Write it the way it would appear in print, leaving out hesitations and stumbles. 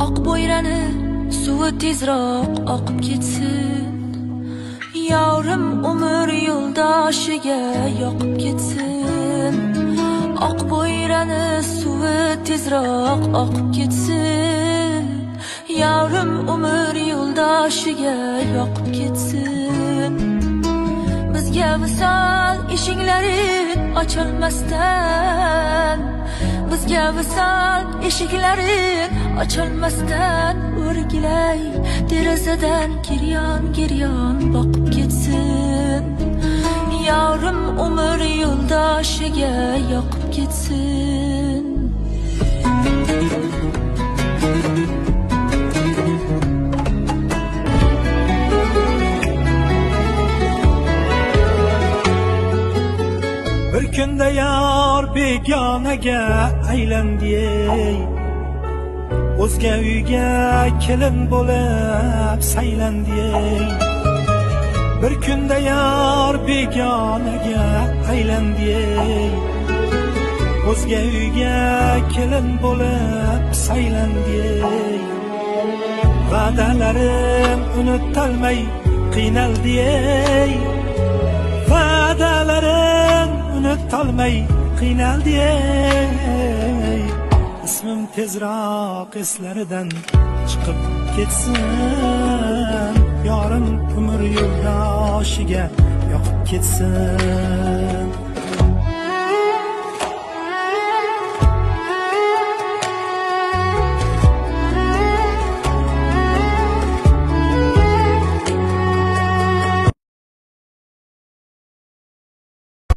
Oq bo'yrani suvi tezroq oqib ketsin. Yavrim umr yo'ldoshiga yoqib ketsin. Oq bo'yrani suvi tezroq oqib ketsin. Yavrim umr yo'ldoshiga yoqib ketsin. Bizga visol eshiklari ochilmasdan, bizga visol eshiklari ochilmasdan o'rgilay derazadan giryon boqib ketsin. Yavrim umr yo'ldoshiga yoqib ketsin. Bir kunda yor begonaga aylandi, o'zga uyga kelin bo'lib saylandi. Bir kunda yor begonaga aylandi, o'zga uyga kelin bo'lib saylandi. Va'dalarim unutalmay qiynaldi, va'dalarim unutolmay qiynaldi. Ismim tezroq eslaridan chiqib ketsin. Yorim umr yo'ldoshiga yoqib ketsin.